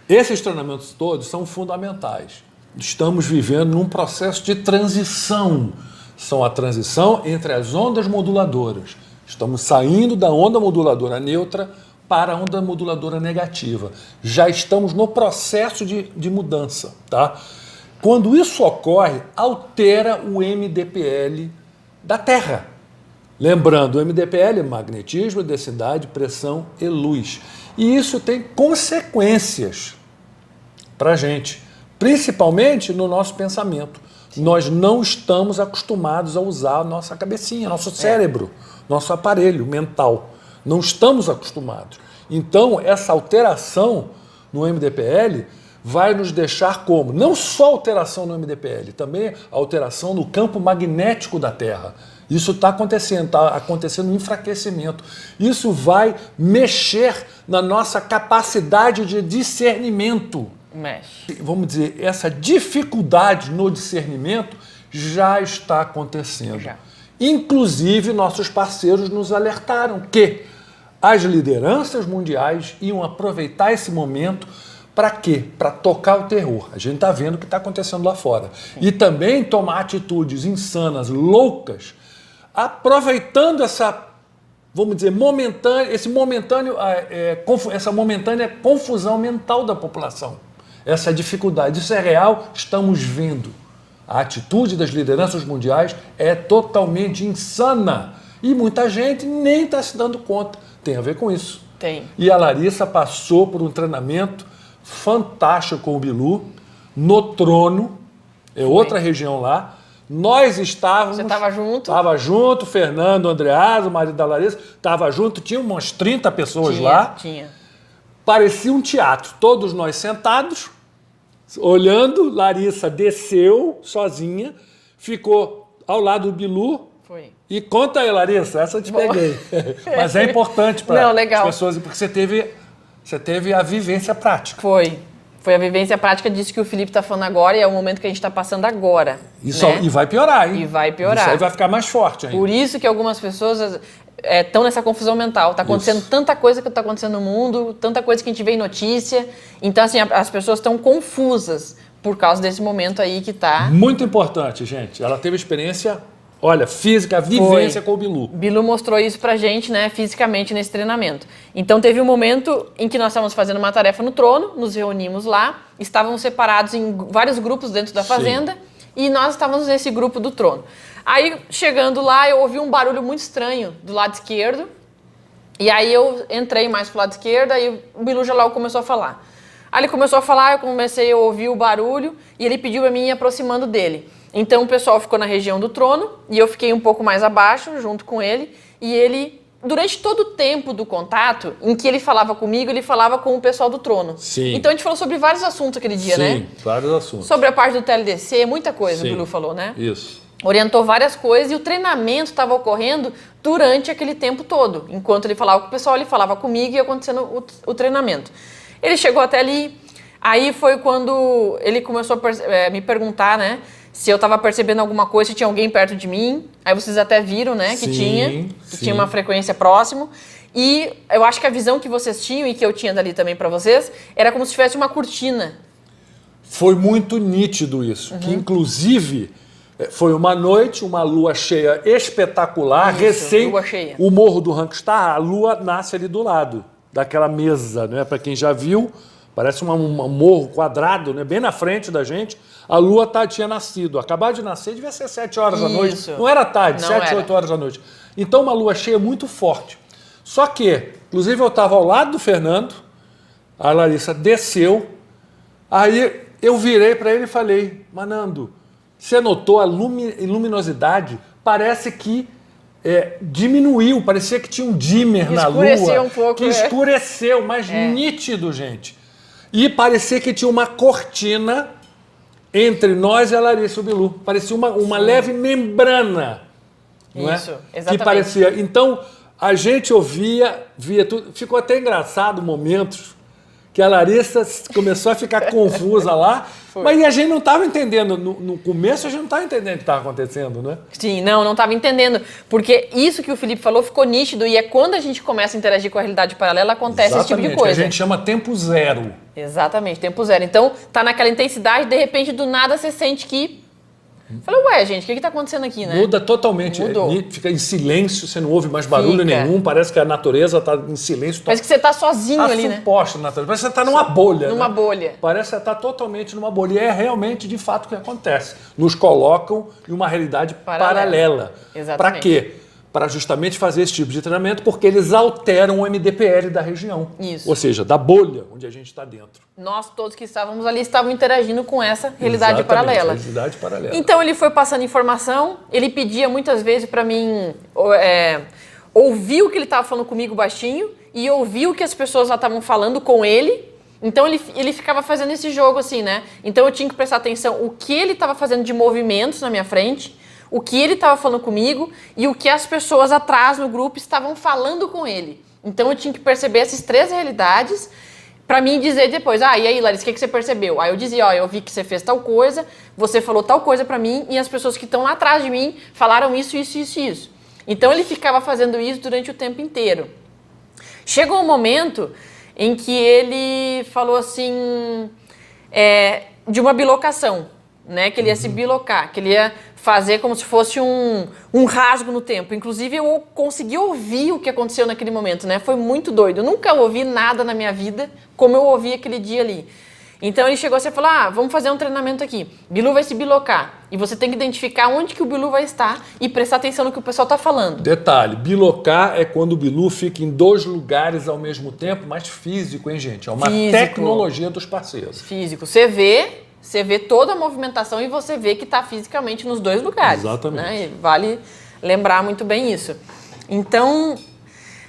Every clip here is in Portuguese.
Esses treinamentos todos são fundamentais. Estamos vivendo num processo de transição. São a transição entre as ondas moduladoras. Estamos saindo da onda moduladora neutra para a onda moduladora negativa. Já estamos no processo de mudança, tá? Quando isso ocorre, altera o MDPL da Terra. Lembrando, o MDPL é magnetismo, densidade, pressão e luz. E isso tem consequências para a gente, principalmente no nosso pensamento. Sim. Nós não estamos acostumados a usar a nossa cabecinha, nosso cérebro, nosso aparelho mental. Não estamos acostumados. Então, essa alteração no MDPL vai nos deixar como? Não só alteração no MDPL, também alteração no campo magnético da Terra. Isso está acontecendo um enfraquecimento. Isso vai mexer na nossa capacidade de discernimento. Mexe. Vamos dizer, essa dificuldade no discernimento já está acontecendo. Já. Inclusive, nossos parceiros nos alertaram que as lideranças mundiais iam aproveitar esse momento para quê? Para tocar o terror. A gente está vendo o que está acontecendo lá fora. Sim. E também tomar atitudes insanas, loucas, aproveitando essa, vamos dizer, essa momentânea confusão mental da população. Essa dificuldade. Isso é real, estamos vendo. A atitude das lideranças mundiais é totalmente insana. E muita gente nem está se dando conta. Tem a ver com isso. Tem. E a Larissa passou por um treinamento fantástico com o Bilu, no Trono, outra região lá. Nós estávamos... Você estava junto? Estava junto, Fernando, Andreasa, o marido da Larissa, estava junto, tinha umas 30 pessoas lá. Tinha. Parecia um teatro, todos nós sentados, olhando. Larissa desceu sozinha, ficou ao lado do Bilu. Foi. E conta aí, Larissa, essa eu te peguei. Mas é importante para as pessoas, porque você teve a vivência prática. Foi a vivência prática disso que o Felipe está falando agora e é o momento que a gente está passando agora. Isso, né? E vai piorar, hein? E vai piorar. Isso aí vai ficar mais forte ainda. Por isso que algumas pessoas estão nessa confusão mental. Está acontecendo tanta coisa que está acontecendo no mundo, tanta coisa que a gente vê em notícia. Então, assim, as pessoas estão confusas por causa desse momento aí que está... Muito importante, gente. Ela teve experiência... Olha, física, vivência com o Bilu. Bilu mostrou isso pra gente, né, fisicamente nesse treinamento. Então teve um momento em que nós estávamos fazendo uma tarefa no Trono, nos reunimos lá, estávamos separados em vários grupos dentro da fazenda e nós estávamos nesse grupo do Trono. Aí, chegando lá, eu ouvi um barulho muito estranho do lado esquerdo e aí eu entrei mais pro lado esquerdo, aí o Bilu já logo começou a falar. Aí ele começou a falar, eu comecei a ouvir o barulho e ele pediu pra mim ir aproximando dele. Então o pessoal ficou na região do Trono e eu fiquei um pouco mais abaixo, junto com ele. E ele, durante todo o tempo do contato, em que ele falava comigo, ele falava com o pessoal do Trono. Sim. Então a gente falou sobre vários assuntos aquele dia, né? Sim, vários assuntos. Sobre a parte do TLDC, muita coisa o Bilu falou, né? Isso. Orientou várias coisas e o treinamento estava ocorrendo durante aquele tempo todo. Enquanto ele falava com o pessoal, ele falava comigo e ia acontecendo o treinamento. Ele chegou até ali, aí foi quando ele começou a me perguntar, né? Se eu estava percebendo alguma coisa, se tinha alguém perto de mim. Aí vocês até viram, né, que tinha uma frequência próximo. E eu acho que a visão que vocês tinham e que eu tinha dali também para vocês, era como se tivesse uma cortina. Foi muito nítido isso. Que inclusive foi uma noite, uma lua cheia espetacular, lua cheia. O Morro do Rankstar, a lua nasce ali do lado daquela mesa, né? Para quem já viu, parece um morro quadrado, né? Bem na frente da gente. A lua tinha nascido. Acabado de nascer, devia ser 7 horas da noite. Não era tarde, 7, 8 horas da noite. Então, uma lua cheia muito forte. Só que, inclusive, eu estava ao lado do Fernando, a Larissa desceu, aí eu virei para ele e falei, Manando, você notou a luminosidade? Parece que diminuiu, parecia que tinha um dimmer na lua. Escureceu um pouco. Que escureceu, mas nítido, gente. E parecia que tinha uma cortina entre nós e a Larissa e o Bilu. Parecia uma leve membrana. Não Isso, exatamente. Que parecia. Então, a gente via tudo. Ficou até engraçado momentos que a Larissa começou a ficar confusa lá, mas a gente não estava entendendo. No começo a gente não estava entendendo o que estava acontecendo, né? Sim, não estava entendendo. Porque isso que o Felipe falou ficou nítido e é quando a gente começa a interagir com a realidade paralela, acontece esse tipo de coisa. A gente chama tempo zero. Exatamente, tempo zero. Então, tá naquela intensidade, de repente, do nada, você sente que... Falei, ué, gente, o que está acontecendo aqui, né? Muda totalmente. Mudou. Fica em silêncio, você não ouve mais barulho nenhum, parece que a natureza está em silêncio. Parece que você está sozinho ali, né? Suposta natureza. Parece que você está numa bolha. Numa bolha. Parece que você está totalmente numa bolha. E é realmente, de fato, o que acontece. Nos colocam em uma realidade paralela. Exatamente. Para quê? Para justamente fazer esse tipo de treinamento, porque eles alteram o MDPL da região. Isso. Ou seja, da bolha onde a gente está dentro. Nós todos que estávamos ali estavam interagindo com essa realidade paralela. Realidade paralela. Então ele foi passando informação, ele pedia muitas vezes para mim ouvir o que ele estava falando comigo baixinho e ouvir o que as pessoas lá estavam falando com ele. Então ele ficava fazendo esse jogo assim, né? Então eu tinha que prestar atenção o que ele estava fazendo de movimentos na minha frente, o que ele estava falando comigo e o que as pessoas atrás no grupo estavam falando com ele. Então eu tinha que perceber essas três realidades para mim dizer depois, e aí, Larissa, o que você percebeu? Aí eu dizia, eu vi que você fez tal coisa, você falou tal coisa para mim e as pessoas que estão lá atrás de mim falaram isso, isso, isso, isso. Então ele ficava fazendo isso durante o tempo inteiro. Chegou um momento em que ele falou assim, de uma bilocação, né? Que ele ia se bilocar, que ele ia fazer como se fosse um rasgo no tempo. Inclusive, eu consegui ouvir o que aconteceu naquele momento, né? Foi muito doido. Eu nunca ouvi nada na minha vida como eu ouvi aquele dia ali. Então, ele chegou assim e falou, vamos fazer um treinamento aqui. Bilu vai se bilocar. E você tem que identificar onde que o Bilu vai estar e prestar atenção no que o pessoal está falando. Detalhe, bilocar é quando o Bilu fica em 2 lugares ao mesmo tempo, mas físico, hein, gente? É uma tecnologia dos parceiros. Físico. Você vê toda a movimentação e você vê que está fisicamente nos 2 lugares. Exatamente. Né? Vale lembrar muito bem isso. Então,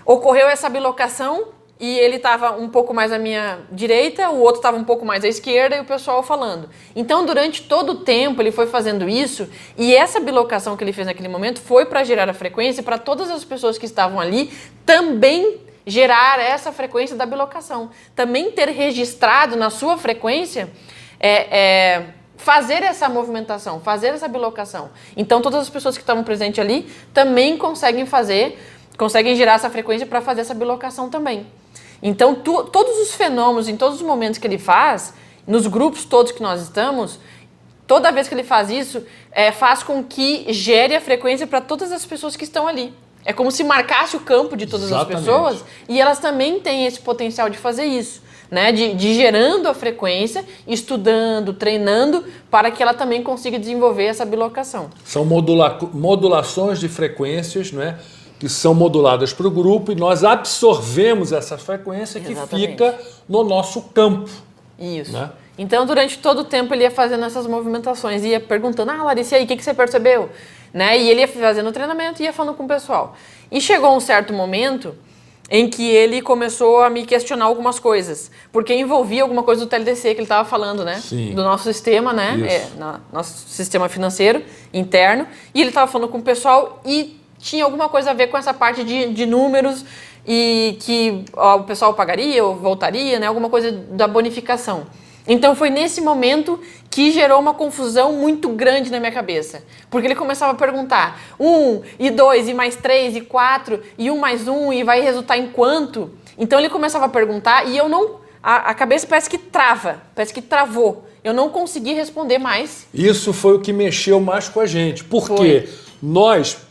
ocorreu essa bilocação e ele estava um pouco mais à minha direita, o outro estava um pouco mais à esquerda e o pessoal falando. Então, durante todo o tempo, ele foi fazendo isso e essa bilocação que ele fez naquele momento foi para gerar a frequência para todas as pessoas que estavam ali também gerar essa frequência da bilocação. Também ter registrado na sua frequência fazer essa movimentação, fazer essa bilocação. Então, todas as pessoas que estavam presentes ali também conseguem gerar essa frequência para fazer essa bilocação também. Então, todos os fenômenos, em todos os momentos que ele faz, nos grupos todos que nós estamos, toda vez que ele faz isso, faz com que gere a frequência para todas as pessoas que estão ali. É como se marcasse o campo de todas as pessoas e elas também têm esse potencial de fazer isso. Né, de gerando a frequência, estudando, treinando, para que ela também consiga desenvolver essa bilocação. São modulações de frequências, né, que são moduladas para o grupo e nós absorvemos essa frequência que fica no nosso campo. Isso. Né? Então, durante todo o tempo, ele ia fazendo essas movimentações, ia perguntando, Larissa, e aí, o que você percebeu? Né? E ele ia fazendo o treinamento e ia falando com o pessoal. E chegou um certo momento em que ele começou a me questionar algumas coisas, porque envolvia alguma coisa do TLDC que ele estava falando, né? Sim. Do nosso sistema, né? Nosso sistema financeiro interno, e ele estava falando com o pessoal e tinha alguma coisa a ver com essa parte de números e que o pessoal pagaria ou voltaria, né? Alguma coisa da bonificação. Então foi nesse momento que gerou uma confusão muito grande na minha cabeça. Porque ele começava a perguntar 1, e 2, e mais 3, e 4, e 1 mais 1, e vai resultar em quanto? Então ele começava a perguntar e eu não... A cabeça parece que parece que travou. Eu não consegui responder mais. Isso foi o que mexeu mais com a gente. Por quê?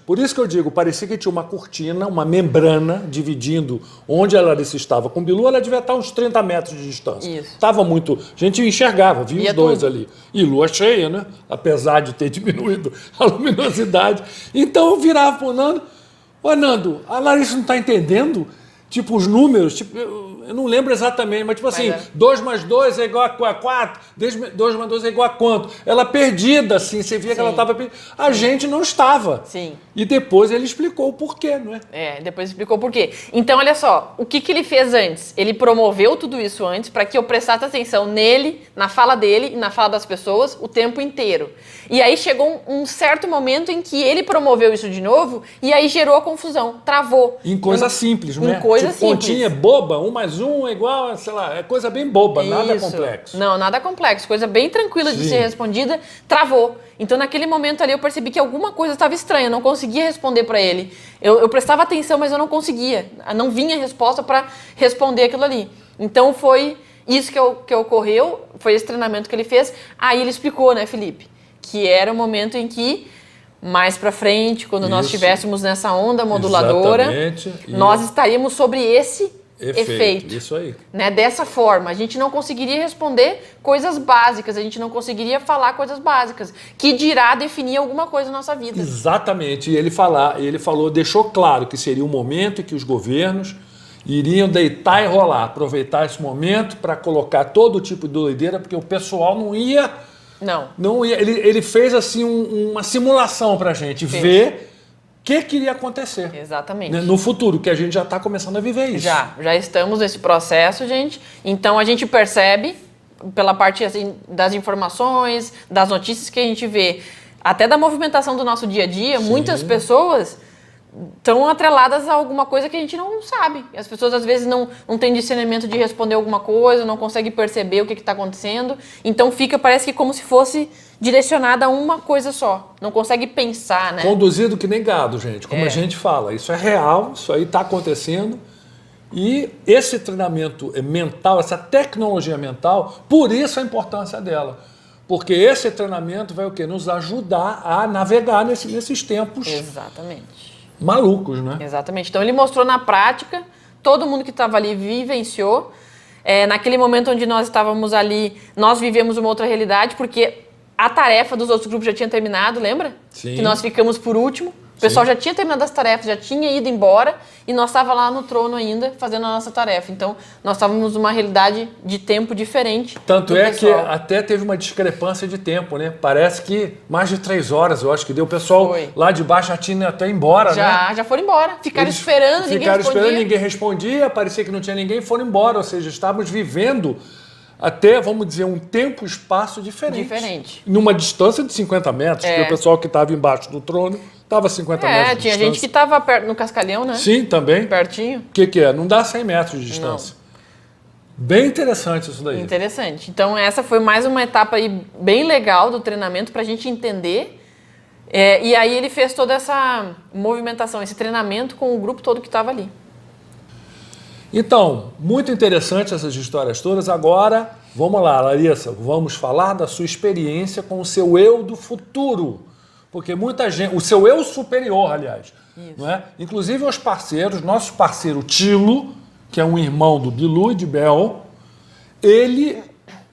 Por isso que eu digo, parecia que tinha uma cortina, uma membrana dividindo onde a Larissa estava com o Bilu, ela devia estar uns 30 metros de distância. Isso. Estava muito... A gente enxergava, via os dois ali. E lua cheia, né? Apesar de ter diminuído a luminosidade. Então eu virava pro Nando, Nando, a Larissa não está entendendo? Tipo, os números, tipo, eu não lembro exatamente, mas tipo assim, 2 mais 2 é igual a 4, 2 mais 2 é igual a quanto? Ela perdida, assim, você via que ela estava perdida. A gente não estava. Sim. E depois ele explicou o porquê, não é? Depois explicou o porquê. Então, olha só, o que ele fez antes? Ele promoveu tudo isso antes para que eu prestasse atenção nele, na fala dele e na fala das pessoas o tempo inteiro. E aí chegou um certo momento em que ele promoveu isso de novo e aí gerou a confusão, travou. Em coisa simples, não é? coisa tipo, simples. continha boba, 1 mais 1 é igual, sei lá, é coisa bem boba, nada complexo. Não, nada complexo, coisa bem tranquila de ser respondida, travou. Então, naquele momento ali, eu percebi que alguma coisa estava estranha, eu não conseguia responder para ele. Eu prestava atenção, mas eu não conseguia. Não vinha resposta para responder aquilo ali. Então, foi isso que ocorreu, foi esse treinamento que ele fez. Aí ele explicou, né, Felipe, que era o momento em que, mais para frente, quando nós estivéssemos nessa onda moduladora, nós estaríamos sobre esse efeito. Isso aí. Né? Dessa forma, a gente não conseguiria responder coisas básicas, a gente não conseguiria falar coisas básicas, que dirá definir alguma coisa na nossa vida. Exatamente. E ele falou, deixou claro que seria um momento em que os governos iriam deitar e rolar, aproveitar esse momento para colocar todo tipo de doideira, porque o pessoal não ia... Não ia. Ele fez assim uma simulação para a gente ver o que iria acontecer. Exatamente. Né, no futuro, que a gente já está começando a viver isso. Já estamos nesse processo, gente. Então a gente percebe, pela parte assim, das informações, das notícias que a gente vê, até da movimentação do nosso dia a dia, muitas pessoas estão atreladas a alguma coisa que a gente não sabe. As pessoas, às vezes, não têm discernimento de responder alguma coisa, não conseguem perceber o que está acontecendo. Então, parece que como se fosse direcionada a uma coisa só. Não consegue pensar, né? Conduzido que nem gado, gente. Como a gente fala. Isso é real, isso aí está acontecendo. E esse treinamento mental, essa tecnologia mental, por isso a importância dela. Porque esse treinamento vai o quê? Nos ajudar a navegar nesses tempos... Exatamente. Malucos, né? Exatamente. Então ele mostrou na prática, todo mundo que estava ali vivenciou. Naquele momento onde nós estávamos ali, nós vivemos uma outra realidade, porque a tarefa dos outros grupos já tinha terminado, lembra? Sim. Que nós ficamos por último. O pessoal já tinha terminado as tarefas, já tinha ido embora e nós estávamos lá no trono ainda fazendo a nossa tarefa. Então, nós estávamos numa realidade de tempo diferente. Tanto é que até teve uma discrepância de tempo, né? Parece que mais de 3 horas, eu acho que deu. O pessoal lá de baixo já tinha até embora, né? Já foram embora. Ficaram esperando, ninguém respondia, parecia que não tinha ninguém e foram embora. Ou seja, estávamos vivendo até, vamos dizer, um tempo e espaço diferente. Numa distância de 50 metros, porque o pessoal que estava embaixo do trono estava a 50 metros de distância. Tinha gente que estava perto, no Cascalhão, né? Sim, também. Pertinho. O que é? Não dá 100 metros de distância. Não. Bem interessante isso daí. Interessante. Então, essa foi mais uma etapa aí bem legal do treinamento para a gente entender. E aí ele fez toda essa movimentação, esse treinamento com o grupo todo que estava ali. Então, muito interessante essas histórias todas. Agora, vamos lá, Larissa, vamos falar da sua experiência com o seu eu do futuro. Porque muita gente, o seu eu superior, aliás, não é? Inclusive os parceiros, nosso parceiro Tilo, que é um irmão do Bilu e de Bel, ele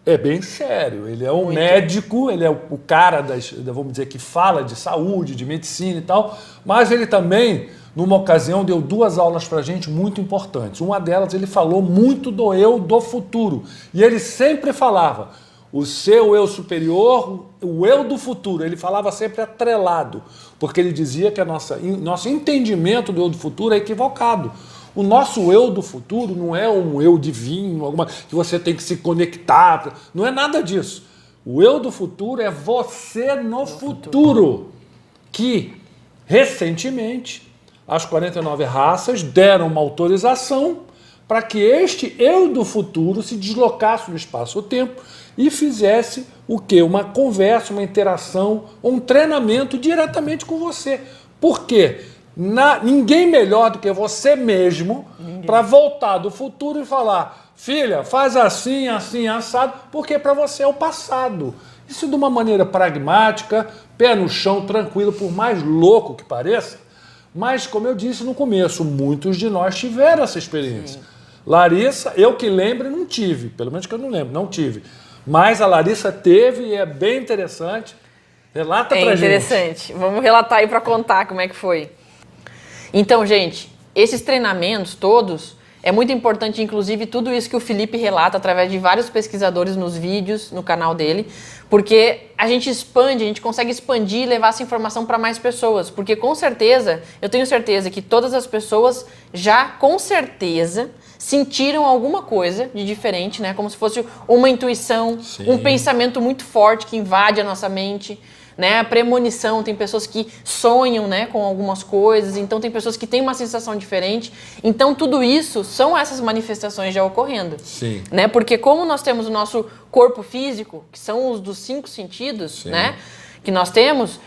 é bem sério, ele é um médico, ele é o cara vamos dizer, que fala de saúde, de medicina e tal, mas ele também, numa ocasião, deu 2 aulas pra gente muito importantes. Uma delas, ele falou muito do eu do futuro. E ele sempre falava, o seu eu superior, o eu do futuro. Ele falava sempre atrelado, porque ele dizia que nosso entendimento do eu do futuro é equivocado. O nosso eu do futuro não é um eu divino, que você tem que se conectar. Não é nada disso. O eu do futuro é você no futuro. Que, recentemente, as 49 raças deram uma autorização para que este eu do futuro se deslocasse no espaço-tempo e fizesse o quê? Uma conversa, uma interação, um treinamento diretamente com você. Por quê? Ninguém melhor do que você mesmo para voltar do futuro e falar, filha, faz assim, assim, assado, porque para você é o passado. Isso de uma maneira pragmática, pé no chão, tranquilo, por mais louco que pareça. Mas, como eu disse no começo, muitos de nós tiveram essa experiência. Sim. Larissa, eu que lembro, não tive. Pelo menos que eu não lembro, não tive. Mas a Larissa teve e é bem interessante. Relata pra gente. É interessante. Vamos relatar aí para contar como é que foi. Então, gente, esses treinamentos todos, é muito importante, inclusive, tudo isso que o Felipe relata através de vários pesquisadores nos vídeos, no canal dele, porque a gente expande, a gente consegue expandir e levar essa informação para mais pessoas, porque com certeza, eu tenho certeza que todas as pessoas já, com certeza, sentiram alguma coisa de diferente, né? Como se fosse uma intuição, um pensamento muito forte que invade a nossa mente, né? A premonição, tem pessoas que sonham, né, com algumas coisas, então tem pessoas que têm uma sensação diferente. Então tudo isso são essas manifestações já ocorrendo. Sim. Né? Porque como nós temos o nosso corpo físico, que são os dos 5 sentidos, né, que nós temos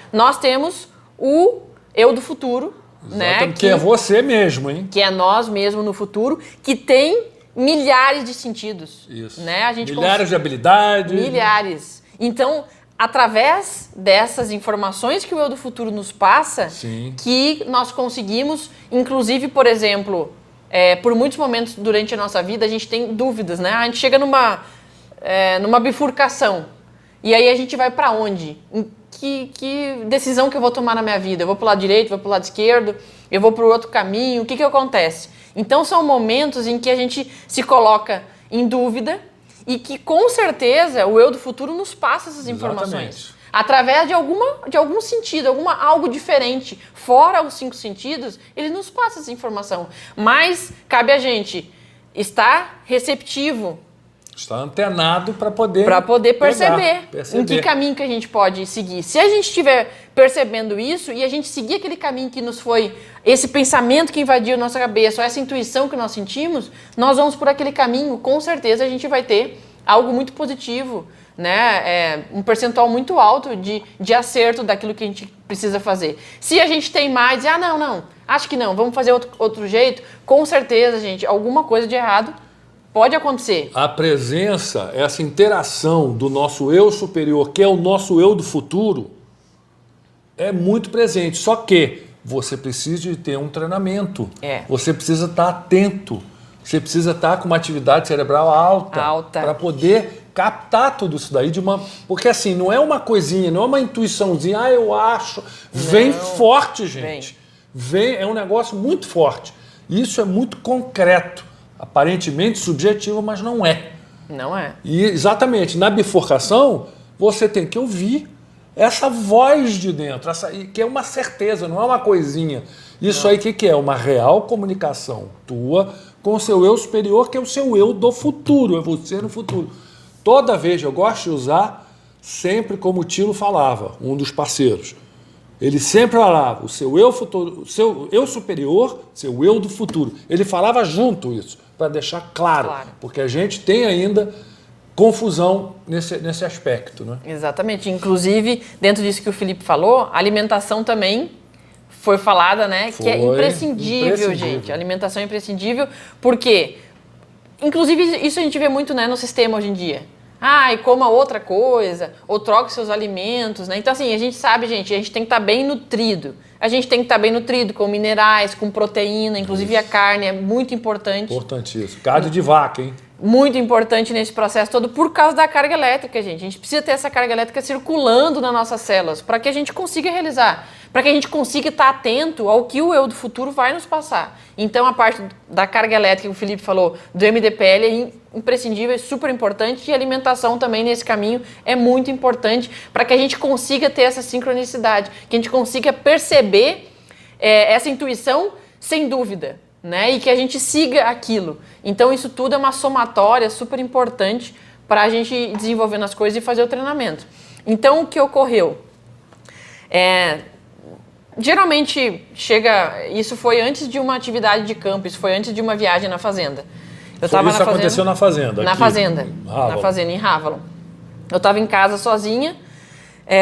o eu do futuro, né, que é você mesmo, hein? que é nós mesmo no futuro, que tem milhares de sentidos. Isso. Né? A gente milhares de habilidades. Milhares. Então, através dessas informações que o eu do futuro nos passa, Sim. que nós conseguimos, inclusive, por exemplo, por muitos momentos durante a nossa vida, a gente tem dúvidas, né? A gente chega numa bifurcação. E aí a gente vai para onde? Que decisão que eu vou tomar na minha vida? Eu vou para o lado direito, vou para o lado esquerdo, eu vou para o outro caminho, o que acontece? Então são momentos em que a gente se coloca em dúvida e que com certeza o eu do futuro nos passa essas informações. Exatamente. Através de algum sentido, algo diferente, fora os 5 sentidos, ele nos passa essa informação. Mas cabe a gente estar receptivo, está antenado para poder perceber pegar, em que caminho que a gente pode seguir. Se a gente estiver percebendo isso e a gente seguir aquele caminho que nos foi, esse pensamento que invadiu nossa cabeça, ou essa intuição que nós sentimos, nós vamos por aquele caminho, com certeza a gente vai ter algo muito positivo, né? Um percentual muito alto de acerto daquilo que a gente precisa fazer. Se a gente tem mais, não, acho que não, vamos fazer outro jeito, com certeza, gente, alguma coisa de errado pode acontecer. A presença, essa interação do nosso eu superior, que é o nosso eu do futuro, é muito presente. Só que você precisa de ter um treinamento. Você precisa estar atento. Você precisa estar com uma atividade cerebral alta. Para poder captar tudo isso daí porque assim, não é uma coisinha, não é uma intuição,zinha, eu acho. Vem forte, gente. É um negócio muito forte. Isso é muito concreto. Aparentemente subjetivo, mas não é. Não é. E exatamente, na bifurcação, você tem que ouvir essa voz de dentro, que é uma certeza, não é uma coisinha. Isso aí, o que é? Uma real comunicação tua com o seu eu superior, que é o seu eu do futuro, é você no futuro. Toda vez, eu gosto de usar sempre como o Tilo falava, um dos parceiros. Ele sempre falava, o seu eu futuro, o seu eu superior, seu eu do futuro. Ele falava junto isso, para deixar claro, porque a gente tem ainda confusão nesse aspecto, né? Exatamente. Inclusive, dentro disso que o Felipe falou, a alimentação também foi falada, né? Que é imprescindível, gente. A alimentação é imprescindível, porque, inclusive, isso a gente vê muito, né, no sistema hoje em dia. E coma outra coisa, ou troque seus alimentos, né? Então, assim, a gente sabe, gente, a gente tem que estar bem nutrido. A gente tem que estar bem nutrido com minerais, com proteína, inclusive a carne é muito importante. Importantíssimo. Carne de vaca, hein? Muito importante nesse processo todo por causa da carga elétrica, gente. A gente precisa ter essa carga elétrica circulando nas nossas células para que a gente consiga realizar, para que a gente consiga estar atento ao que o eu do futuro vai nos passar. Então, a parte da carga elétrica que o Felipe falou, do MDPL, é imprescindível, é super importante, e a alimentação também nesse caminho é muito importante para que a gente consiga ter essa sincronicidade, que a gente consiga perceber essa intuição sem dúvida, né? E que a gente siga aquilo. Então, isso tudo é uma somatória super importante para a gente ir desenvolvendo as coisas e fazer o treinamento. Então, o que ocorreu? Geralmente isso foi antes de uma atividade de campo, isso foi antes de uma viagem na fazenda. Aconteceu na fazenda? Na fazenda, em Rávalon. Eu estava em casa sozinha,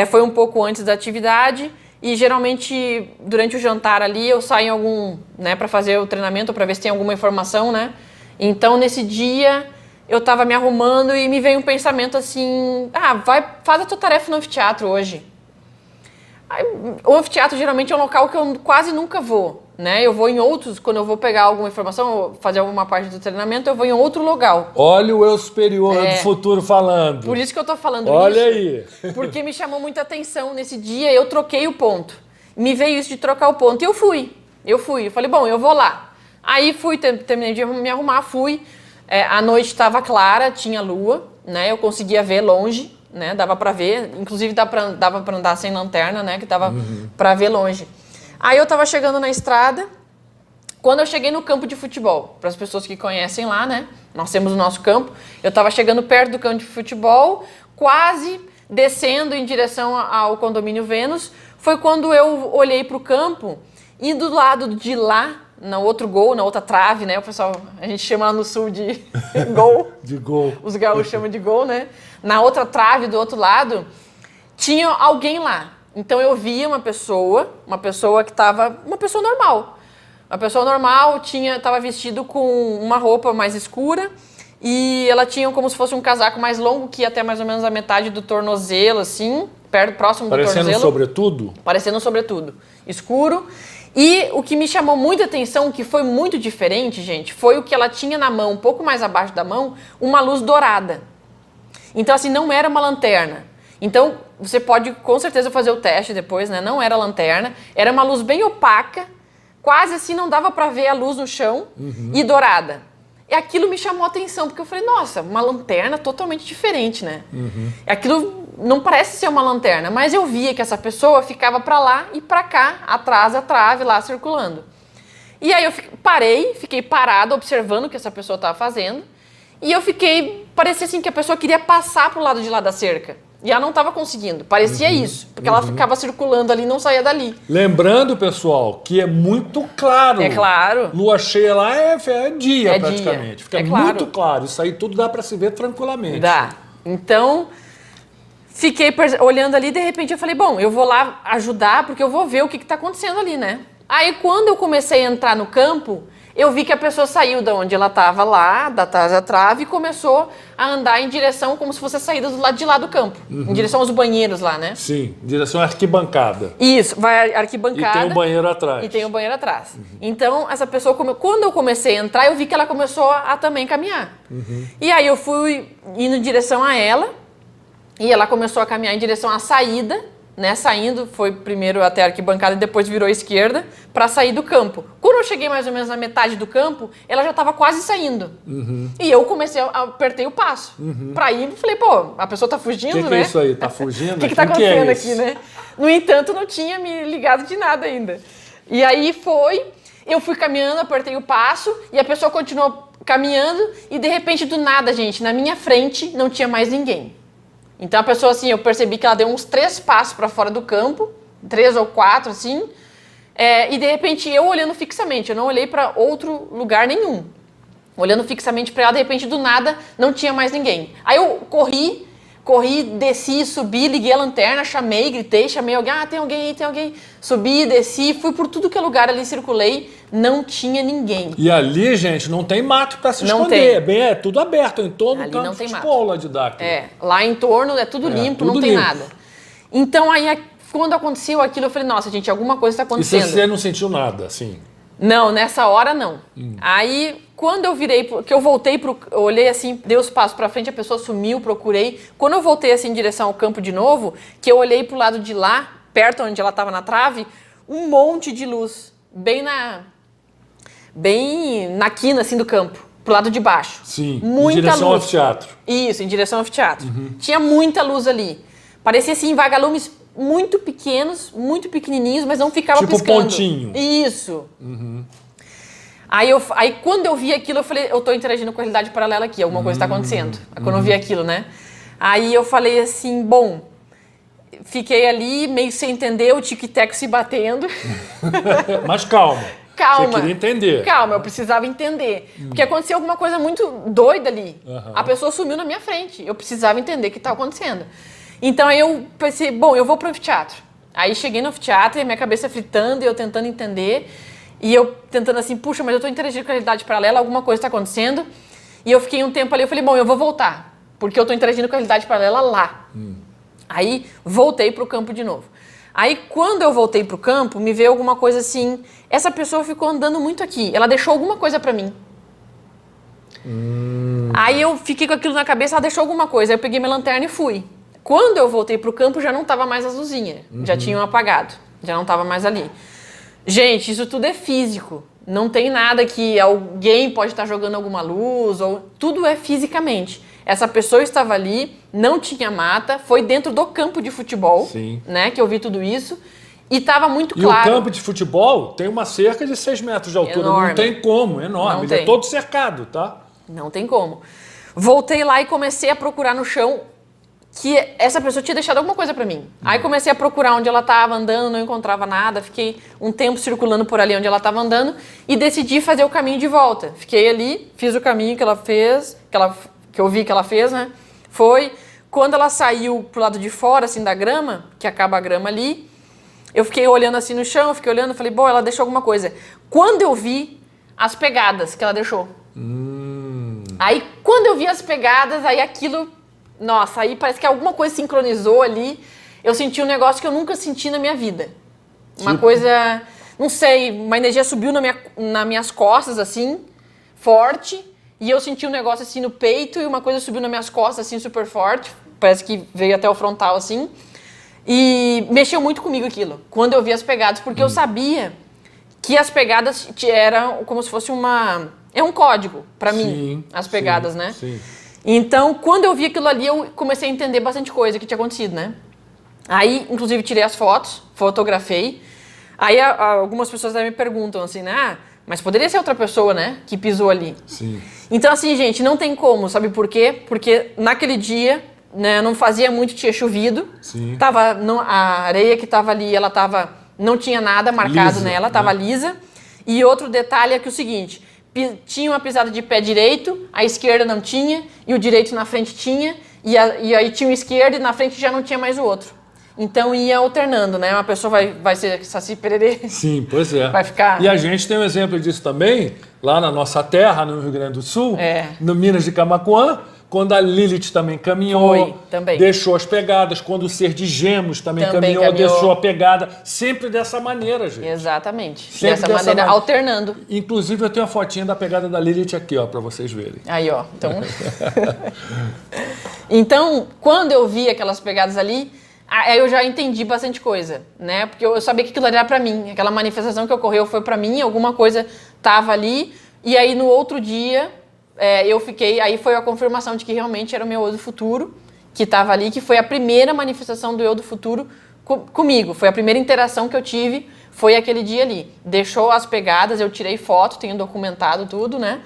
foi um pouco antes da atividade, e geralmente durante o jantar ali eu saio em algum, né, para fazer o treinamento, para ver se tem alguma informação, né? Então nesse dia eu estava me arrumando e me veio um pensamento assim, faz a tua tarefa no anfiteatro hoje. O anfiteatro geralmente é um local que eu quase nunca vou, né? Eu vou em outros, quando eu vou pegar alguma informação, fazer alguma parte do treinamento, eu vou em outro local. Olha o eu superior do futuro falando. Por isso que eu tô falando Olha isso. Olha aí. Porque me chamou muita atenção nesse dia, eu troquei o ponto. Me veio isso de trocar o ponto e eu fui. Eu falei, bom, eu vou lá. Aí fui, terminei de me arrumar, fui. A noite estava clara, tinha lua, né? Eu conseguia ver longe. Né, dava para ver, inclusive dava para andar sem lanterna, né, que dava para ver longe. Aí eu tava chegando na estrada, quando eu cheguei no campo de futebol, para as pessoas que conhecem lá, né, nós temos o nosso campo, eu tava chegando perto do campo de futebol, quase descendo em direção ao condomínio Vênus, foi quando eu olhei para o campo e do lado de lá, no outro gol, na outra trave, né? O pessoal, a gente chama lá no sul de gol. De gol. Os gaúchos chamam de gol, né? Na outra trave, do outro lado, tinha alguém lá. Então eu via uma pessoa que estava... Uma pessoa normal. Uma pessoa normal estava vestido com uma roupa mais escura e ela tinha como se fosse um casaco mais longo, que ia até mais ou menos a metade do tornozelo, assim, próximo do tornozelo. Parecendo sobretudo? Parecendo sobretudo. Escuro. E o que me chamou muita atenção, que foi muito diferente, gente, foi o que ela tinha na mão, um pouco mais abaixo da mão, uma luz dourada. Então, assim, não era uma lanterna. Então, você pode com certeza fazer o teste depois, né? Não era lanterna, era uma luz bem opaca, quase assim não dava para ver a luz no chão e dourada. E aquilo me chamou a atenção, porque eu falei, nossa, uma lanterna totalmente diferente, né? Aquilo não parece ser uma lanterna, mas eu via que essa pessoa ficava para lá e para cá, atrás da trave, lá circulando. E aí eu fiquei parada observando o que essa pessoa estava fazendo, e eu parecia assim que a pessoa queria passar pro lado de lá da cerca. E ela não estava conseguindo, parecia isso, porque ela ficava circulando ali e não saía dali. Lembrando, pessoal, que é muito claro. É claro. Lua cheia lá é dia praticamente. Dia. Fica muito claro. Isso aí tudo dá para se ver tranquilamente. Dá. Então, fiquei olhando ali, de repente eu falei, bom, eu vou lá ajudar, porque eu vou ver o que está acontecendo ali, né? Aí quando eu comecei a entrar no campo, eu vi que a pessoa saiu da onde ela estava lá, da trave, e começou a andar em direção, como se fosse a saída do lado de lá do campo. Em direção aos banheiros lá, né? Sim, em direção à arquibancada. Isso, vai à arquibancada. E tem um banheiro atrás. E tem um banheiro atrás. Então, essa pessoa, quando eu comecei a entrar, eu vi que ela começou a também caminhar. E aí eu fui indo em direção a ela, e ela começou a caminhar em direção à saída, né, saindo, foi primeiro até a arquibancada e depois virou à esquerda para sair do campo. Quando eu cheguei mais ou menos na metade do campo, ela já estava quase saindo. E eu apertei o passo para ir, falei, pô, a pessoa tá fugindo, né? Que é isso aí? Tá fugindo? O que tá acontecendo aqui, né? No entanto, não tinha me ligado de nada ainda. E aí eu fui caminhando, apertei o passo e a pessoa continuou caminhando e de repente, do nada, gente, na minha frente não tinha mais ninguém. Então a pessoa, assim, eu percebi que ela deu uns 3 passos para fora do campo, 3 ou 4, assim, e de repente eu olhando fixamente, eu não olhei para outro lugar nenhum. Olhando fixamente para ela, de repente, do nada, não tinha mais ninguém. Aí eu corri, desci, subi, liguei a lanterna, gritei, chamei alguém, tem alguém aí, tem alguém. Subi, desci, fui por tudo que é lugar ali, circulei, não tinha ninguém. E ali, gente, não tem mato para se não esconder, tem. É tudo aberto, em torno do Ali campo não de tem futebol lá de Dáquilo. Lá em torno é tudo limpo, tudo não tem limpo. nada. Então aí, quando aconteceu aquilo, eu falei, nossa, gente, alguma coisa está E acontecendo. você não sentiu nada, assim? Não, nessa hora não. Aí, quando eu virei, que eu voltei, eu olhei assim, dei os passos pra frente, a pessoa sumiu, procurei. Quando eu voltei assim em direção ao campo de novo, que eu olhei pro lado de lá, perto onde ela estava na trave, um monte de luz, bem na quina assim do campo, pro lado de baixo. Sim, muita em direção luz. ao anfiteatro. Isso, em direção ao anfiteatro. Tinha muita luz ali. Parecia assim, vagalumes muito pequenos, muito pequenininhos, mas não ficava tipo piscando. Pontinho. Isso. Aí quando eu vi aquilo, eu falei, eu tô interagindo com a realidade paralela aqui, alguma coisa está acontecendo. Quando eu vi aquilo, né? Aí eu falei assim, bom, fiquei ali meio sem entender, o tic-tac se batendo. Mas calma. Calma. Você queria entender. Calma, eu precisava entender. Porque aconteceu alguma coisa muito doida ali. A pessoa sumiu na minha frente. Eu precisava entender o que estava acontecendo. Então aí eu pensei, bom, eu vou pro anfiteatro. Aí cheguei no anfiteatro e minha cabeça fritando e eu tentando entender. E eu tentando assim, puxa, mas eu tô interagindo com a realidade paralela, alguma coisa está acontecendo. E eu fiquei um tempo ali, eu falei, bom, eu vou voltar. Porque eu tô interagindo com a realidade paralela lá. Aí voltei pro campo de novo. Aí quando eu voltei pro campo, me veio alguma coisa assim, essa pessoa ficou andando muito aqui, ela deixou alguma coisa para mim. Aí eu fiquei com aquilo na cabeça, ela deixou alguma coisa, aí eu peguei minha lanterna e fui. Quando eu voltei pro campo, já não tava mais as luzinhas, já tinham apagado, já não tava mais ali. Gente, isso tudo é físico, não tem nada que alguém pode estar jogando alguma luz, ou tudo é fisicamente. Essa pessoa estava ali, não tinha mata, foi dentro do campo de futebol, Sim. né, que eu vi tudo isso, e estava muito claro. E o campo de futebol tem uma cerca de 6 metros de altura, Enorme. não tem como, enorme, Não ele é tem. todo cercado, tá? Não tem como. Voltei lá e comecei a procurar no chão que essa pessoa tinha deixado alguma coisa pra mim. Aí comecei a procurar onde ela estava andando, não encontrava nada, fiquei um tempo circulando por ali onde ela estava andando e decidi fazer o caminho de volta. Fiquei ali, fiz o caminho que ela fez, que eu vi que ela fez, né? Foi quando ela saiu pro lado de fora, assim, da grama, que acaba a grama ali, eu fiquei olhando assim no chão, fiquei olhando, falei, bom, ela deixou alguma coisa. Quando eu vi as pegadas que ela deixou. Aí, quando eu vi as pegadas, aí aquilo... Nossa, aí parece que alguma coisa sincronizou ali. Eu senti um negócio que eu nunca senti na minha vida. Uma coisa, não sei, uma energia subiu nas minhas costas, assim, forte. E eu senti um negócio assim no peito e uma coisa subiu nas minhas costas, assim, super forte. Parece que veio até o frontal, assim. E mexeu muito comigo aquilo, quando eu vi as pegadas. Porque eu sabia que as pegadas eram como se fosse é um código para mim, as pegadas, né? Sim. Então, quando eu vi aquilo ali, eu comecei a entender bastante coisa que tinha acontecido, né? Aí, inclusive, tirei as fotos, fotografei. Aí, algumas pessoas me perguntam assim, né? Mas poderia ser outra pessoa, né? Que pisou ali. Sim. Então, assim, gente, não tem como, sabe por quê? Porque naquele dia, né, não fazia muito, tinha chovido. Sim. A areia que tava ali, não tinha nada marcado Lisa, nela, tava lisa. E outro detalhe é que o seguinte... Tinha uma pisada de pé direito, a esquerda não tinha, e o direito na frente tinha, e aí tinha o esquerdo e na frente já não tinha mais o outro. Então ia alternando, né? Uma pessoa vai ser Saci Pererê. Sim, pois é. Vai ficar... E a gente tem um exemplo disso também, lá na nossa terra, no Rio Grande do Sul, no Minas de Camaquã, quando a Lilith também caminhou, deixou as pegadas, quando o ser de Gêmeos também caminhou, deixou a pegada, sempre dessa maneira, gente. Exatamente, sempre dessa maneira, alternando. Inclusive eu tenho a fotinha da pegada da Lilith aqui, ó, para vocês verem. Aí, ó, então... Então, quando eu vi aquelas pegadas ali, aí eu já entendi bastante coisa, né? Porque eu sabia que aquilo era pra mim, aquela manifestação que ocorreu foi pra mim, alguma coisa tava ali, e aí no outro dia... aí foi a confirmação de que realmente era o meu eu do futuro que estava ali, que foi a primeira manifestação do eu do futuro comigo, foi a primeira interação que eu tive, foi aquele dia ali. Deixou as pegadas, eu tirei foto, tenho documentado tudo, né?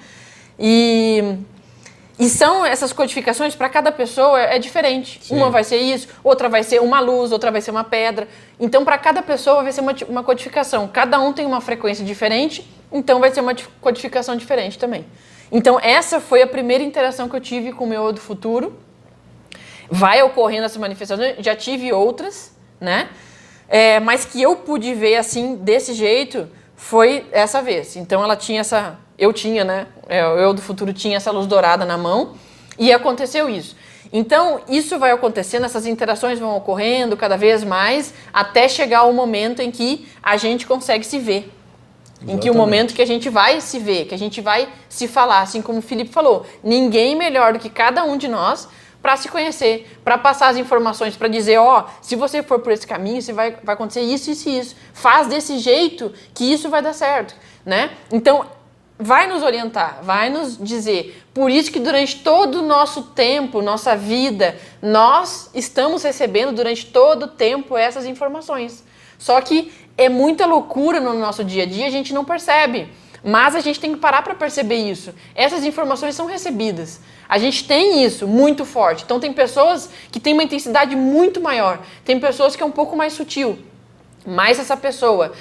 E são essas codificações, para cada pessoa é diferente. Sim. Uma vai ser isso, outra vai ser uma luz, outra vai ser uma pedra. Então, para cada pessoa vai ser uma codificação. Cada um tem uma frequência diferente, então vai ser uma codificação diferente também. Então, essa foi a primeira interação que eu tive com o meu eu do futuro. Vai ocorrendo essa manifestação, já tive outras, né? Mas que eu pude ver assim, desse jeito, foi essa vez. Então, ela tinha eu tinha, né? O eu do futuro tinha essa luz dourada na mão e aconteceu isso. Então, isso vai acontecendo, essas interações vão ocorrendo cada vez mais, até chegar o momento em que a gente consegue se ver. Exatamente. Em que o momento que a gente vai se ver, que a gente vai se falar, assim como o Felipe falou, ninguém melhor do que cada um de nós para se conhecer, para passar as informações, para dizer, se você for por esse caminho, vai acontecer isso, isso e isso. Faz desse jeito que isso vai dar certo, né? Então, vai nos orientar, vai nos dizer. Por isso que durante todo o nosso tempo, nossa vida, nós estamos recebendo durante todo o tempo essas informações. Só que é muita loucura no nosso dia a dia, a gente não percebe. Mas a gente tem que parar para perceber isso. Essas informações são recebidas. A gente tem isso muito forte. Então tem pessoas que têm uma intensidade muito maior. Tem pessoas que é um pouco mais sutil. Mas essa pessoa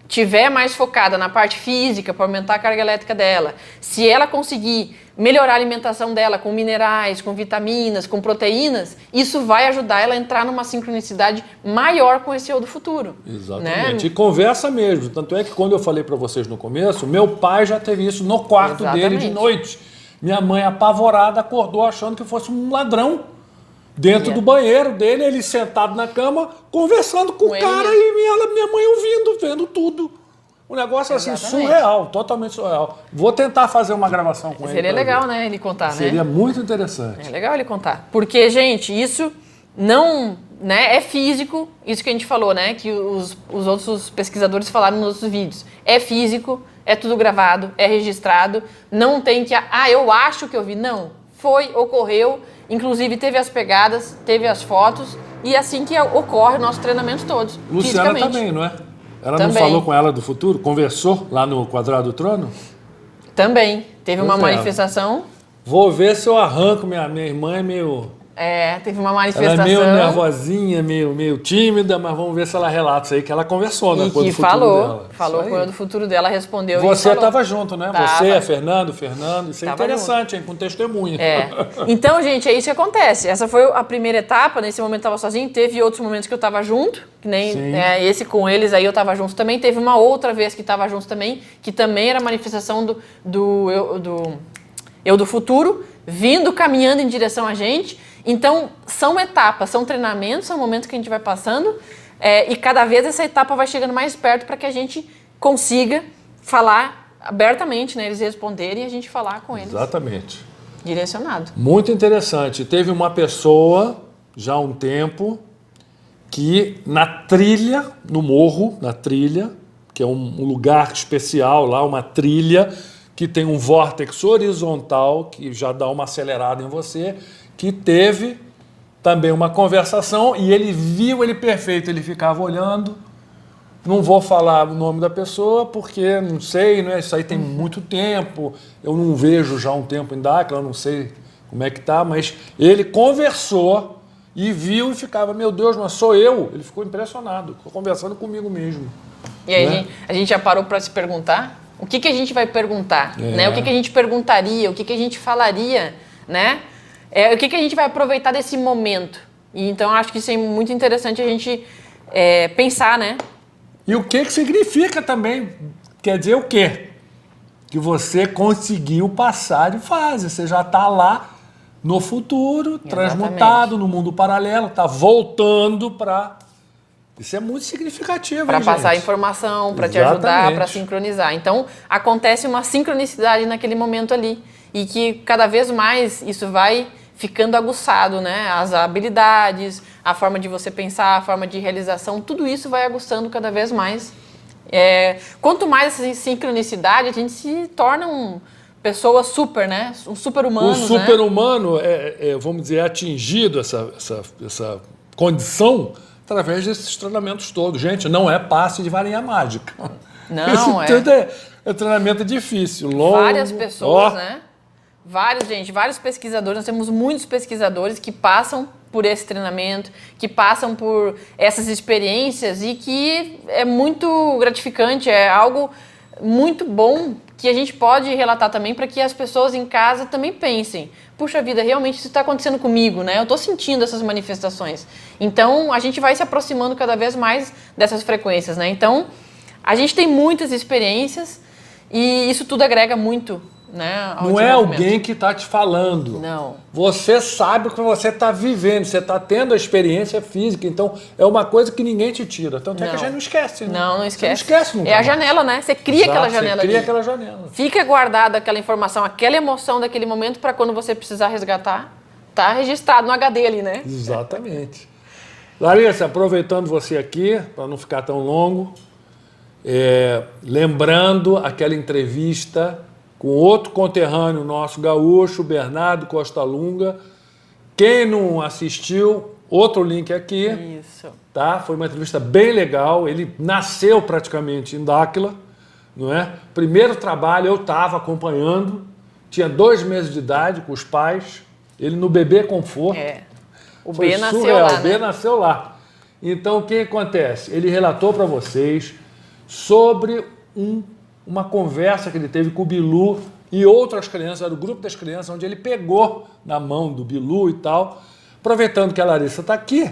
tiver mais focada na parte física para aumentar a carga elétrica dela, se ela conseguir melhorar a alimentação dela com minerais, com vitaminas, com proteínas, isso vai ajudar ela a entrar numa sincronicidade maior com esse eu do futuro. Exatamente. Né? E conversa mesmo. Tanto é que quando eu falei para vocês no começo, meu pai já teve isso no quarto dele de noite. Minha mãe, apavorada, acordou achando que fosse um ladrão dentro do banheiro dele, ele sentado na cama, conversando com o cara e minha mãe ouvindo, vendo tudo. Um negócio assim, surreal, totalmente surreal. Vou tentar fazer uma gravação com ele. Seria legal, né, ele contar, né? Seria muito interessante. É legal ele contar. Porque, gente, isso não, né, é físico, isso que a gente falou, né, que os outros pesquisadores falaram nos outros vídeos. É físico, é tudo gravado, é registrado, não tem que, eu acho que eu vi. Não, foi, ocorreu, inclusive teve as pegadas, teve as fotos, e é assim que ocorre o nosso treinamento todos, Luciana também, não é? Ela também. Não falou com ela do futuro? Conversou lá no Quadrado do Trono? Também. Teve uma manifestação. Vou ver se eu arranco. Minha irmã é meio Teve uma Ela manifestação. é meio nervosinha, meio tímida, mas vamos ver se ela relata isso aí, que ela conversou, né? E com o que futuro dela. falou Isso com aí. o do futuro dela, respondeu. Você e falou. estava junto, né? Tava. Você, a Fernando, isso é Tava interessante, hein? Com testemunha. Então, gente, é isso que acontece. Essa foi a primeira etapa. Nesse momento eu estava sozinho. Teve outros momentos que eu estava junto, que nem esse com eles aí eu estava junto também. Teve uma outra vez que estava junto também, que também era manifestação do eu do futuro, vindo, caminhando em direção a gente. Então, são etapas, são treinamentos, são momentos que a gente vai passando e cada vez essa etapa vai chegando mais perto para que a gente consiga falar abertamente, né? Eles responderem e a gente falar com eles. Exatamente. Direcionado. Muito interessante. Teve uma pessoa, já há um tempo, que na trilha, no morro, na trilha, que é um lugar especial lá, uma trilha que tem um vórtex horizontal que já dá uma acelerada em você, que teve também uma conversação e ele viu ele perfeito, ele ficava olhando. Não vou falar o nome da pessoa porque não sei, né? Isso aí tem muito tempo, eu não vejo já há um tempo em Dáquila, eu não sei como é que tá, mas ele conversou e viu e ficava, meu Deus, mas sou eu? Ele ficou impressionado, ficou conversando comigo mesmo. E aí né? a gente já parou para se perguntar o que a gente vai perguntar, né? O que a gente perguntaria, o que a gente falaria, né? O que a gente vai aproveitar desse momento. E então acho que isso é muito interessante a gente pensar, né? E o que significa também? Quer dizer o quê? Que você conseguiu passar de fase. Você já está lá no futuro, transmutado no mundo paralelo, está voltando para... Isso é muito significativo, para passar gente? Informação, para te ajudar, para sincronizar. Então, acontece uma sincronicidade naquele momento ali. E que cada vez mais isso vai ficando aguçado, né? As habilidades, a forma de você pensar, a forma de realização, tudo isso vai aguçando cada vez mais. Quanto mais essa sincronicidade, a gente se torna pessoa super, né? Um super-humano, O super-humano, vamos dizer, é atingido essa condição através desses treinamentos todos. Gente, não é passe de varinha mágica. Não, isso tudo é treinamento difícil, longo. Várias pessoas, né? Vários pesquisadores, nós temos muitos pesquisadores que passam por esse treinamento, que passam por essas experiências e que é muito gratificante, é algo muito bom que a gente pode relatar também para que as pessoas em casa também pensem, puxa vida, realmente isso está acontecendo comigo, né? Eu estou sentindo essas manifestações. Então, a gente vai se aproximando cada vez mais dessas frequências, né? Então, a gente tem muitas experiências e isso tudo agrega muito, né, ao Não é alguém que está te falando. Não. Você sabe o que você está vivendo, você está tendo a experiência física, então é uma coisa que ninguém te tira. Tanto é que a gente não esquece, né? Não esquece. Você não esquece nunca. É a janela, né? Você cria aquela janela. Você cria ali. aquela janela. Fica guardada aquela informação, aquela emoção daquele momento para quando você precisar resgatar, tá registrado no HD ali, né? Exatamente. Larissa, aproveitando você aqui, para não ficar tão longo, lembrando aquela entrevista com outro conterrâneo nosso gaúcho, Bernardo Costa Lunga. Quem não assistiu, outro link aqui. Isso. Tá? Foi uma entrevista bem legal. Ele nasceu praticamente em Dáquila, não é? Primeiro trabalho eu estava acompanhando, tinha 2 meses de idade com os pais, ele no bebê conforto. O Foi B nasceu surreal. lá, O B né? nasceu lá. Então, o que acontece? Ele relatou para vocês sobre uma conversa que ele teve com o Bilu e outras crianças, era o grupo das crianças, onde ele pegou na mão do Bilu e tal. Aproveitando que a Larissa está aqui,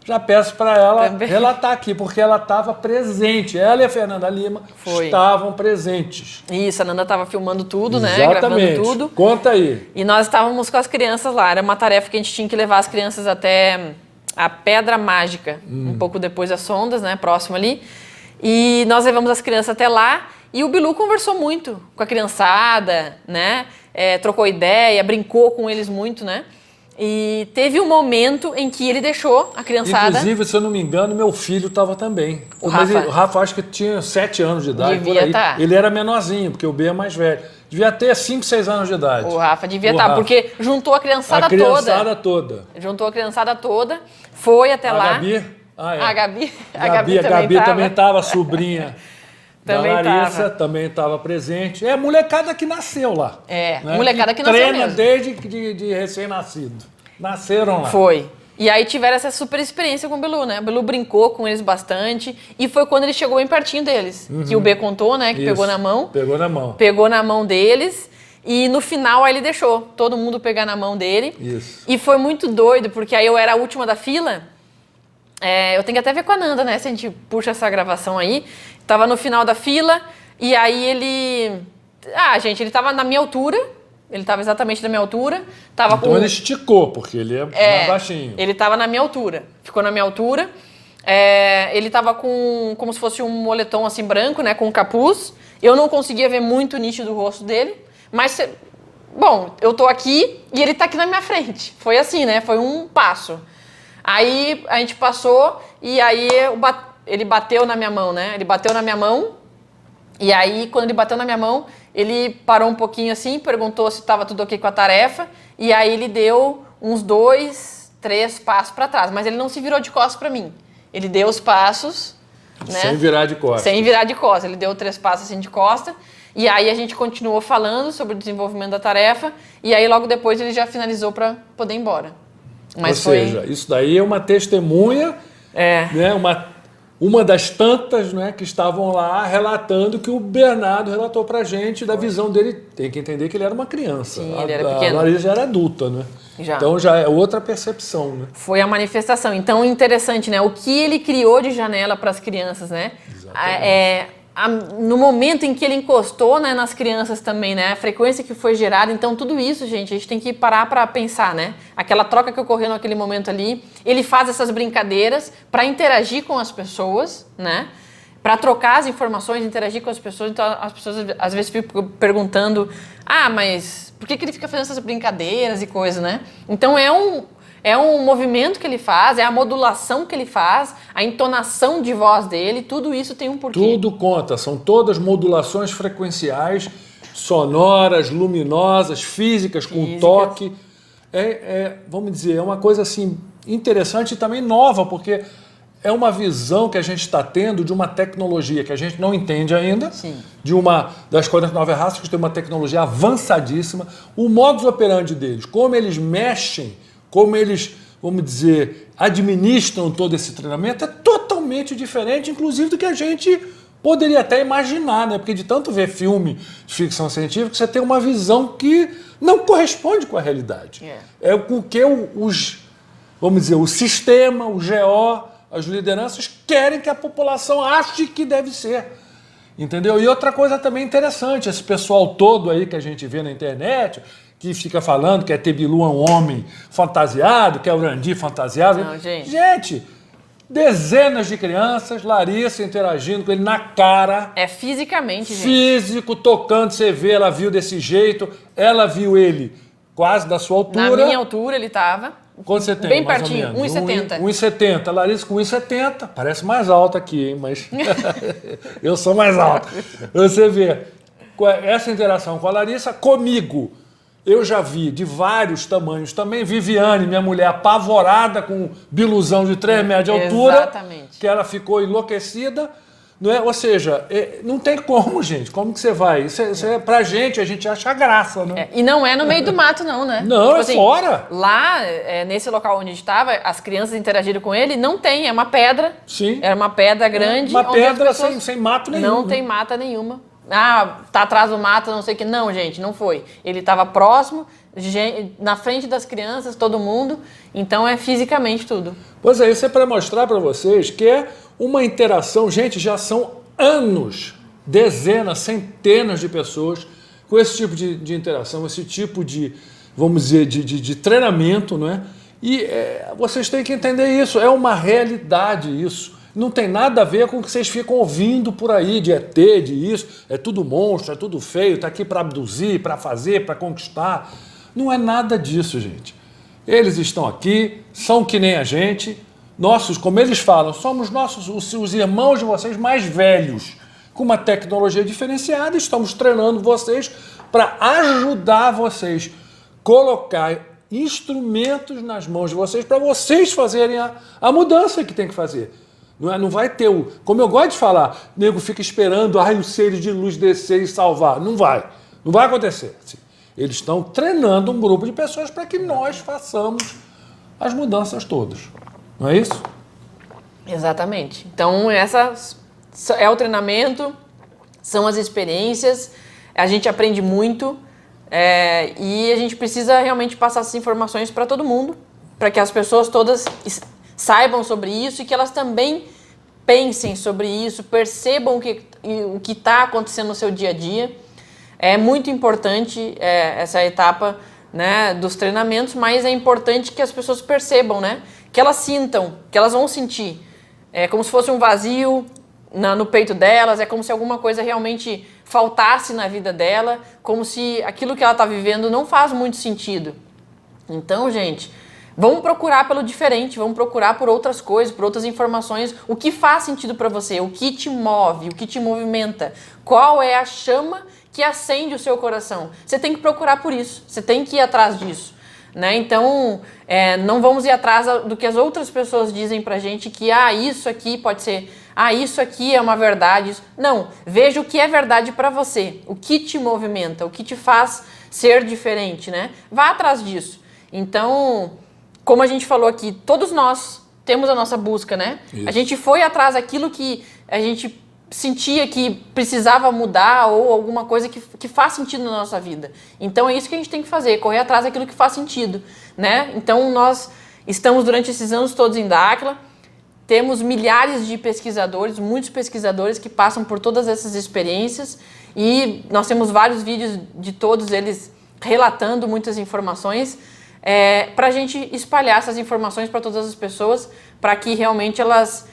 já peço para ela relatar aqui, porque ela estava presente. Ela e a Fernanda Lima estavam presentes. Isso, a Nanda estava filmando tudo, né? Exatamente. Gravando tudo. Conta aí. E nós estávamos com as crianças lá. Era uma tarefa que a gente tinha que levar as crianças até a Pedra Mágica, um pouco depois das Sondas, né? Próximo ali. E nós levamos as crianças até lá e o Bilu conversou muito com a criançada, né? Trocou ideia, brincou com eles muito, né? E teve um momento em que ele deixou a criançada... Inclusive, se eu não me engano, meu filho estava também. O Mas Rafa. O Rafa acho que tinha 7 anos de idade. Devia por aí. tá. Ele era menorzinho, porque o B é mais velho. Devia ter 5, 6 anos de idade. O Rafa devia estar, porque juntou a criançada toda. A criançada toda. Juntou a criançada toda, foi até lá. Gabi? A Gabi também estava, sobrinha também da Larissa, também estava presente. É a molecada que nasceu lá. Molecada que nasceu treina mesmo. desde de recém-nascido. Nasceram lá. Foi. E aí tiveram essa super experiência com o Belu, né? O Belu brincou com eles bastante. E foi quando ele chegou bem pertinho deles. Que o B contou, né? Que pegou na mão. Pegou na mão. Pegou na mão deles. E no final aí ele deixou todo mundo pegar na mão dele. Isso. E foi muito doido, porque aí eu era a última da fila. Eu tenho que até ver com a Nanda, né? Se a gente puxa essa gravação aí. Tava no final da fila. E aí ele... gente, ele tava na minha altura. Ele estava exatamente na minha altura. Então ele esticou, porque ele é mais baixinho. Ele estava na minha altura. Ficou na minha altura. Ele estava com como se fosse um moletom assim branco, né? Com um capuz. Eu não conseguia ver muito nítido o rosto dele. Mas, bom, eu tô aqui e ele tá aqui na minha frente. Foi assim, né? Foi um passo. Aí a gente passou e aí ele bateu na minha mão, né? Ele bateu na minha mão. E aí, quando ele bateu na minha mão, ele parou um pouquinho assim, perguntou se estava tudo ok com a tarefa, e aí ele deu uns 2, 3 passos para trás, mas ele não se virou de costas para mim. Ele deu os passos, né? Sem virar de costas. Sem virar de costas. Ele deu 3 passos assim de costa, e aí a gente continuou falando sobre o desenvolvimento da tarefa, e aí logo depois ele já finalizou para poder ir embora. Mas Ou seja, isso daí é uma testemunha, né? Uma das tantas, né, que estavam lá relatando que o Bernardo relatou pra gente da visão dele. Tem que entender que ele era uma criança. Sim, ele era pequeno. A Larissa já era adulta, né? Já. Então já é outra percepção, né? Foi a manifestação. Então, interessante, né? O que ele criou de janela para as crianças, né? Exatamente. No momento em que ele encostou, né, nas crianças também, né? A frequência que foi gerada. Então, tudo isso, gente, a gente tem que parar para pensar, né? Aquela troca que ocorreu naquele momento ali. Ele faz essas brincadeiras para interagir com as pessoas, né? Para trocar as informações, interagir com as pessoas. Então, as pessoas às vezes ficam perguntando: mas por que ele fica fazendo essas brincadeiras e coisas, né? Então, é um movimento que ele faz, é a modulação que ele faz, a entonação de voz dele, tudo isso tem um porquê. Tudo conta, são todas modulações frequenciais, sonoras, luminosas, físicas, com toque. Vamos dizer, é uma coisa assim interessante e também nova, porque é uma visão que a gente está tendo de uma tecnologia que a gente não entende ainda, Sim. Das 49 raças, que tem uma tecnologia avançadíssima, o modus operandi deles, como eles mexem, como eles, vamos dizer, administram todo esse treinamento é totalmente diferente, inclusive do que a gente poderia até imaginar, né? Porque de tanto ver filme de ficção científica, você tem uma visão que não corresponde com a realidade. É com o que vamos dizer, o sistema, o GO, as lideranças querem que a população ache que deve ser. Entendeu? E outra coisa também interessante, esse pessoal todo aí que a gente vê na internet, que fica falando que é Tebilu é um homem fantasiado, que é o Urandi fantasiado. Não, gente. Gente, dezenas de crianças, Larissa interagindo com ele na cara. É fisicamente, gente. Físico, tocando, você vê, ela viu desse jeito, ela viu ele quase da sua altura. Na minha altura ele estava. Quanto você tem? Bem mais pertinho, ou menos? 1,70. 1,70. Larissa com 1,70. Parece mais alta aqui, hein? Mas eu sou mais alto. Você vê, essa interação com a Larissa, comigo, eu já vi de vários tamanhos também. Viviane, minha mulher, apavorada com um biluzão de 3 metros de altura. Exatamente. Que ela ficou enlouquecida. Não é? Ou seja, não tem como, gente. Como que você vai? Isso é pra gente, a gente acha graça, né? E não é no meio do mato, não, né? Não, é fora. Lá, nesse local onde a gente estava, as crianças interagiram com ele, não tem, é uma pedra. Sim. Era uma pedra grande. Uma onde pedra as pessoas... sem mato nenhum. Não né? tem mata nenhuma. Tá atrás do mato, não sei o que. Não, gente, não foi. Ele estava próximo, na frente das crianças, todo mundo. Então é fisicamente tudo. Pois é, isso é para mostrar para vocês que é uma interação. Gente, já são anos, dezenas, centenas de pessoas com esse tipo de interação, esse tipo de, vamos dizer, de treinamento, não é? E vocês têm que entender isso, é uma realidade isso. Não tem nada a ver com o que vocês ficam ouvindo por aí, de ET, de isso, é tudo monstro, é tudo feio, está aqui para abduzir, para fazer, para conquistar. Não é nada disso, gente. Eles estão aqui, são que nem a gente, nossos, como eles falam, somos os irmãos de vocês mais velhos, com uma tecnologia diferenciada, estamos treinando vocês para ajudar vocês, colocar instrumentos nas mãos de vocês para vocês fazerem a mudança que tem que fazer. Não vai ter como eu gosto de falar, o nego fica esperando o ser de luz descer e salvar. Não vai acontecer. Assim. Eles estão treinando um grupo de pessoas para que nós façamos as mudanças todas. Não é isso? Exatamente. Então, essa é o treinamento, são as experiências, a gente aprende muito e a gente precisa realmente passar essas informações para todo mundo, para que as pessoas todas saibam sobre isso e que elas também pensem sobre isso, percebam o que está acontecendo no seu dia a dia. É muito importante essa etapa, né, dos treinamentos, mas é importante que as pessoas percebam, né, que elas sintam, que elas vão sentir. É como se fosse um vazio no peito delas, é como se alguma coisa realmente faltasse na vida dela, como se aquilo que ela está vivendo não faz muito sentido. Então, gente, vamos procurar pelo diferente, vamos procurar por outras coisas, por outras informações, o que faz sentido para você, o que te move, o que te movimenta, qual é a chama que acende o seu coração. Você tem que procurar por isso, você tem que ir atrás disso. Né? Então, não vamos ir atrás do que as outras pessoas dizem pra gente que isso aqui pode ser, isso aqui é uma verdade. Não, veja o que é verdade para você, o que te movimenta, o que te faz ser diferente, né? Vá atrás disso. Então, como a gente falou aqui, todos nós temos a nossa busca, né? Isso. A gente foi atrás daquilo que a gente sentia que precisava mudar ou alguma coisa que faz sentido na nossa vida. Então é isso que a gente tem que fazer, correr atrás daquilo que faz sentido, né? Então nós estamos durante esses anos todos em Dáquila, temos milhares de pesquisadores, muitos pesquisadores que passam por todas essas experiências e nós temos vários vídeos de todos eles relatando muitas informações para a gente espalhar essas informações para todas as pessoas, para que realmente elas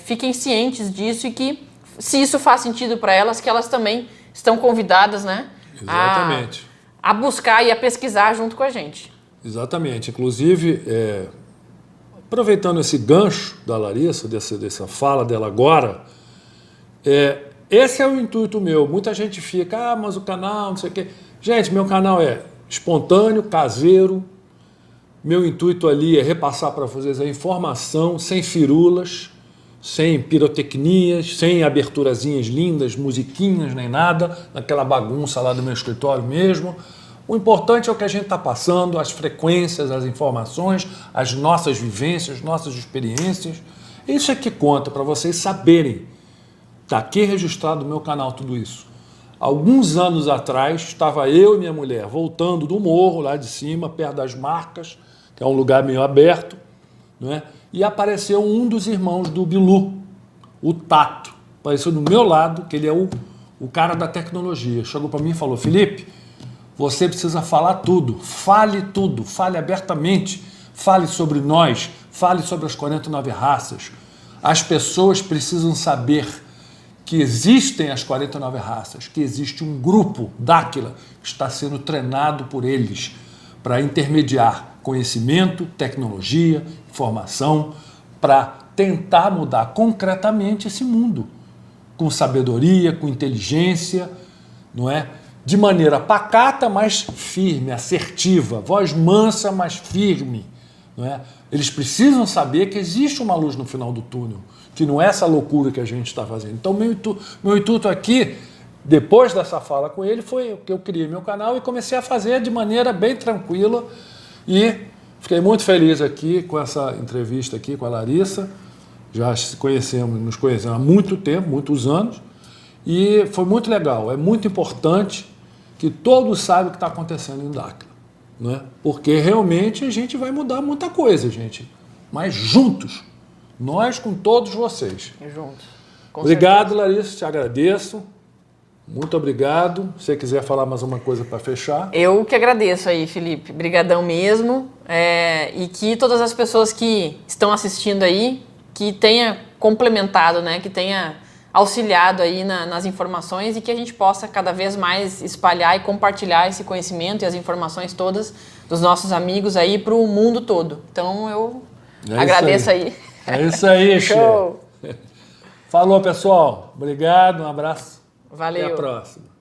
fiquem cientes disso e que, se isso faz sentido para elas, que elas também estão convidadas, né? Exatamente. A buscar e a pesquisar junto com a gente. Exatamente. Inclusive, aproveitando esse gancho da Larissa, dessa fala dela agora, esse é o intuito meu. Muita gente fica, mas o canal, não sei o quê. Gente, meu canal é espontâneo, caseiro. Meu intuito ali é repassar para vocês a informação, sem firulas, sem pirotecnias, sem aberturazinhas lindas, musiquinhas, nem nada, naquela bagunça lá do meu escritório mesmo. O importante é o que a gente está passando, as frequências, as informações, as nossas vivências, nossas experiências. Isso é que conta para vocês saberem. Está aqui registrado no meu canal tudo isso. Alguns anos atrás, estava eu e minha mulher voltando do morro lá de cima, perto das Marcas, que é um lugar meio aberto, né? E apareceu um dos irmãos do Bilu, o Tato. Apareceu do meu lado, que ele é o cara da tecnologia. Chegou para mim e falou, Felipe, você precisa falar tudo, fale abertamente, fale sobre nós, fale sobre as 49 raças. As pessoas precisam saber que existem as 49 raças, que existe um grupo, Dáquila, que está sendo treinado por eles para intermediar conhecimento, tecnologia, informação, para tentar mudar concretamente esse mundo, com sabedoria, com inteligência, não é? De maneira pacata, mas firme, assertiva, voz mansa, mas firme, não é? Eles precisam saber que existe uma luz no final do túnel, que não é essa loucura que a gente está fazendo. Então, meu intuito aqui, depois dessa fala com ele, foi que eu criei meu canal e comecei a fazer de maneira bem tranquila. E fiquei muito feliz aqui com essa entrevista aqui com a Larissa. Já nos conhecemos há muito tempo, muitos anos. E foi muito legal. É muito importante que todos saibam o que está acontecendo em Dáquila, não é? Porque realmente a gente vai mudar muita coisa, gente. Mas juntos. Nós com todos vocês. Juntos. Obrigado, Larissa. Te agradeço. Muito obrigado. Se você quiser falar mais uma coisa para fechar. Eu que agradeço aí, Felipe. Brigadão mesmo. E que todas as pessoas que estão assistindo aí, que tenha complementado, né? Que tenha auxiliado aí nas informações e que a gente possa cada vez mais espalhar e compartilhar esse conhecimento e as informações todas dos nossos amigos aí para o mundo todo. Então, eu agradeço aí. É isso aí, Show! Falou, pessoal. Obrigado, um abraço. Valeu. Até a próxima.